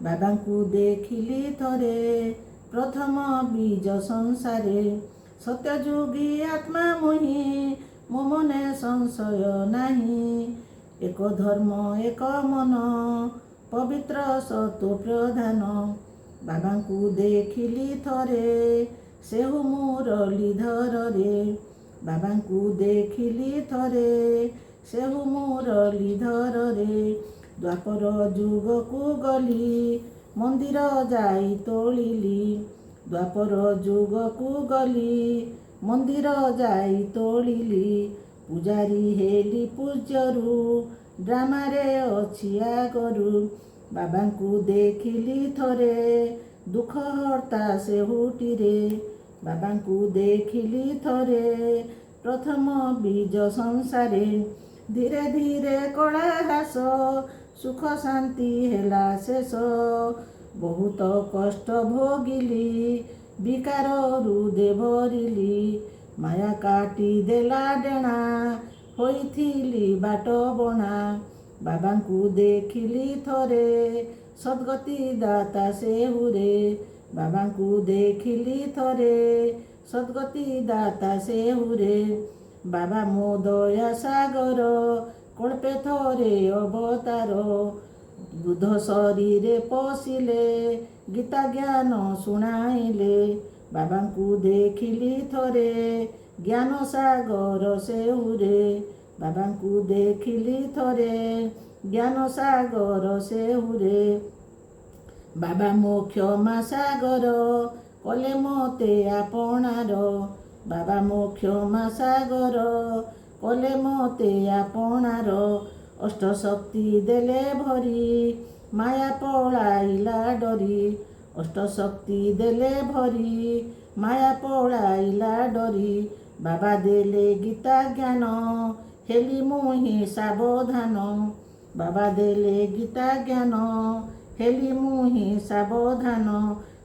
ବାବାଙ୍କୁ ଦେଖିଲି ଥରେ ପ୍ରଥମ ବୀଜ ସଂସାରେ। ସତ୍ୟଯୋଗୀ ଆତ୍ମା ମୁହିଁ ମୋ ମନେ ସଂଶୟ ନାହିଁ। ଏକ ଧର୍ମ ଏକ ମନ ପବିତ୍ର ସତ୍ୱ ପ୍ରଧାନ। ବାବାଙ୍କୁ ଦେଖିଲି ଥରେ ସେହୁ ମୁରଲୀଧରରେ। ବାବାଙ୍କୁ ଦେଖିଲି ଥରେ ସେହୁ ମୁରଲୀଧରରେ। ଦ୍ୱାପର ଯୁଗକୁ ଗଲି ମନ୍ଦିର ଯାଇ ତୋଳିଲି। ଦ୍ୱାପର ଯୁଗକୁ ଗଲି ମନ୍ଦିର ଯାଇ ତୋଳିଲି। ପୂଜାରୀ ହେଲି ପୂଜ୍ୟରୁ ଡ୍ରାମାରେ ଅଛି ଆଗରୁ। ବାବାଙ୍କୁ ଦେଖିଲି ଥରେ ଦୁଃଖ ହର୍ତ୍ତା ସେହୁଟିରେ। ବାବାଙ୍କୁ ଦେଖିଲି ଥରେ ପ୍ରଥମ ବୀଜ ସଂସାରେ। ଧୀରେ ଧୀରେ କଳା ହ୍ରାସ ସୁଖ ଶାନ୍ତି ହେଲା ଶେଷ। ବହୁତ କଷ୍ଟ ଭୋଗିଲି ବିକାର ହୃଦେ ଭରିଲି। ମାୟା କାଟି ଦେଲା ଡେଣା ହୋଇଥିଲି ବାଟ ବଣା। ବାବାଙ୍କୁ ଦେଖିଲି ଥରେ ସଦ୍ଗତି ଦାତା ସେହୁରେ। ବାବାଙ୍କୁ ଦେଖିଲି ଥରେ ସଦ୍ଗତି ଦାତା ସେହୁରେ। ବାବା ମୋ ଦୟା ସାଗର କଳ୍ପେ ଥରେ ଅବତାର। ବୁଧ ଶରୀରେ ପଶିଲେ ଗୀତା ଜ୍ଞାନ ଶୁଣାଇଲେ। ବାବାଙ୍କୁ ଦେଖିଲି ଥରେ ଜ୍ଞାନ ସାଗର ସେହୁରେ। ବାବାଙ୍କୁ ଦେଖିଲି ଥରେ ଜ୍ଞାନ ସାଗର ସେହୁରେ। ବାବା ମୋ କ୍ଷମା ସାଗର କଲେ ମୋତେ ଆପଣାର। ବାବା ମୋ କ୍ଷମା ସାଗର କଲେ ମୋତେ ଆପଣାର। ଅଷ୍ଟଶକ୍ତି ଦେଲେ ଭରି ମାୟା ପଳାଇଲା ଡରି। ଅଷ୍ଟଶକ୍ତି ଦେଲେ ଭରି ମାୟା ପଳାଇଲା ଡରି। ବାବା ଦେଲେ ଗୀତା ଜ୍ଞାନ ହେଲି ମୁହିଁ ସାବଧାନ। ବାବା ଦେଲେ ଗୀତା ଜ୍ଞାନ ହେଲି ମୁହିଁ ସାବଧାନ।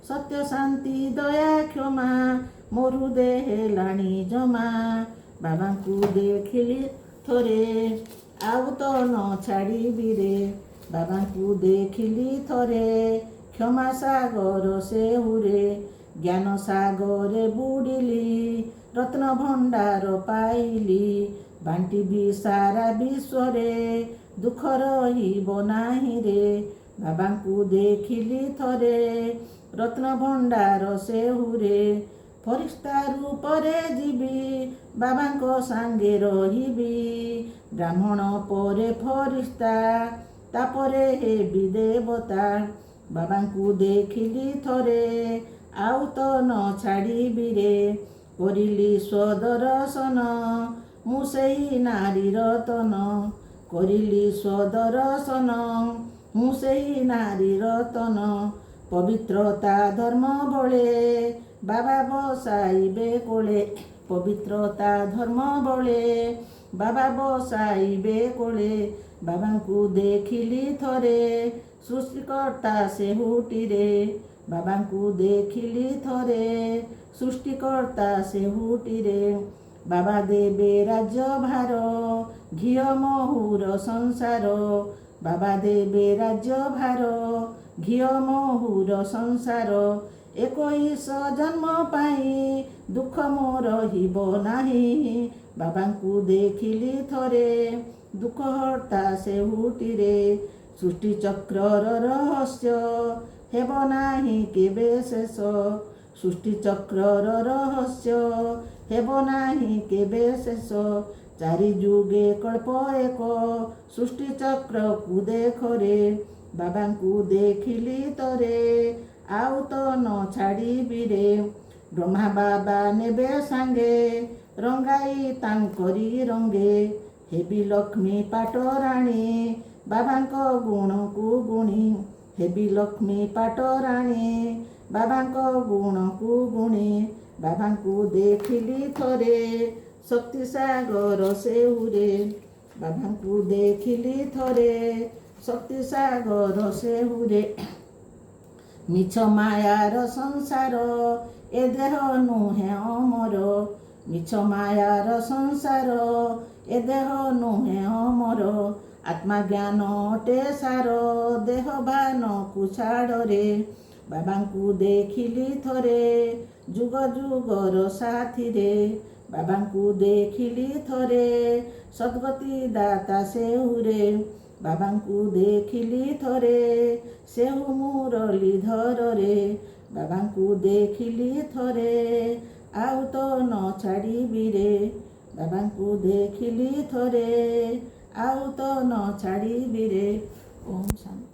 ସତ୍ୟ ଶାନ୍ତି ଦୟା କ୍ଷମା ମୋ ହୃଦେ ହେଲାଣି ଜମା। ବାବାଙ୍କୁ ଦେଖିଲି ଥରେ ଆଉ ତ ନ ଛାଡ଼ିବିରେ। ବାବାଙ୍କୁ ଦେଖିଲି ଥରେ କ୍ଷମା ସାଗର ସେହୁରେ। ଜ୍ଞାନ ସାଗରେ ବୁଡ଼ିଲି ରତ୍ନ ଭଣ୍ଡାର ପାଇଲି। ବାଣ୍ଟିବି ସାରା ବିଶ୍ୱରେ ଦୁଃଖ ରହିବ ନାହିଁରେ। ବାବାଙ୍କୁ ଦେଖିଲି ଥରେ ରତ୍ନ ଭଣ୍ଡାର ସେହୁରେ। ଫରିସ୍ତା ରୂପରେ ଯିବି ବାବାଙ୍କ ସାଙ୍ଗେ ରହିବି। ବ୍ରାହ୍ମଣ ପରେ ଫରିସ୍ତା ତାପରେ ହେବି ଦେବତା। ବାବାଙ୍କୁ ଦେଖିଲି ଥରେ ଆଉ ତ ନ ଛାଡ଼ିବିରେ। କରିଲି ସ୍ୱଦର୍ଶନ ମୁଁ ସେହି ନାରୀ ରତନ। କରିଲି ସ୍ୱଦର୍ଶନ ମୁଁ ସେହି ନାରୀ ରତନ। ପବିତ୍ରତା ଧର୍ମ ବଳେ ବାବା ବସାଇବେ କୋଳେ। ପବିତ୍ରତା ଧର୍ମ ବଳେ ବାବା ବସାଇବେ କୋଳେ। ବାବାଙ୍କୁ ଦେଖିଲି ଥରେ ସୃଷ୍ଟିକର୍ତ୍ତା ସେହୁଟିରେ। ବାବାଙ୍କୁ ଦେଖିଲି ଥରେ ସୃଷ୍ଟିକର୍ତ୍ତା ସେହୁଟିରେ। ବାବା ଦେବେ ରାଜ୍ୟଭାର ଘିଅ ମହୁର ସଂସାର। ବାବା ଦେବେ ରାଜ୍ୟଭାର ଘିଅ ମହୁର ସଂସାର। 21 ଜନ୍ମ ପାଇଁ ଦୁଃଖ ମୋର ରହିବ ନାହିଁ। ବାବାଙ୍କୁ ଦେଖିଲି ଥରେ ଦୁଃଖ ହର୍ତ୍ତା ସେହୁଟିରେ। ସୃଷ୍ଟି ଚକ୍ରର ରହସ୍ୟ ହେବ ନାହିଁ କେବେ ଶେଷ। ସୃଷ୍ଟି ଚକ୍ରର ରହସ୍ୟ ହେବ ନାହିଁ କେବେ ଶେଷ। ଚାରି ଯୁଗେ କଳ୍ପ ଏକ ସୃଷ୍ଟି ଚକ୍ରକୁ ଦେଖରେ। ବାବାଙ୍କୁ ଦେଖିଲି ଥରେ ଆଉ ତ ନ ଛାଡ଼ିବିରେ। ବ୍ରହ୍ମା ବାବା ନେବେ ସାଙ୍ଗେ ରଙ୍ଗାଇ ତାଙ୍କରି ରଙ୍ଗେ। ହେବି ଲକ୍ଷ୍ମୀ ପାଟରାଣୀ ବାବାଙ୍କ ଗୁଣକୁ ଗୁଣି। ହେବି ଲକ୍ଷ୍ମୀ ପାଟରାଣୀ ବାବାଙ୍କ ଗୁଣକୁ ଗୁଣି। ବାବାଙ୍କୁ ଦେଖିଲି ଥରେ ଶକ୍ତି ସାଗର ସେହୁରେ। ବାବାଙ୍କୁ ଦେଖିଲି ଥରେ ଶକ୍ତି ସାଗର ସେହୁରେ। ମିଛ ମାୟାର ସଂସାର ଏ ଦେହ ନୁହେଁ ଅମର। ମିଛ ମାୟାର ସଂସାର ଏ ଦେହ ନୁହେଁ ଅମର। ଆତ୍ମାଜ୍ଞାନ ଅଟେ ସାର ଦେହଭାନକୁ ଛାଡ଼ରେ। ବାବାଙ୍କୁ ଦେଖିଲି ଥରେ ଯୁଗ ଯୁଗର ସାଥିରେ। ବାବାଙ୍କୁ ଦେଖିଲି ଥରେ ସଦ୍ଗତି ଦାତା ସେହୁରେ। ବାବାଙ୍କୁ ଦେଖିଲି ଥରେ ସେହୁ ମୁରଲୀଧରରେ। ବାବାଙ୍କୁ ଦେଖିଲି ଥରେ ଆଉ ତ ନ ଛାଡ଼ିବିରେ। ବାବାଙ୍କୁ ଦେଖିଲି ଥରେ ଆଉ ତ ନ ଛାଡ଼ିବିରେ। ଓମ୍ ଶାନ୍ତି।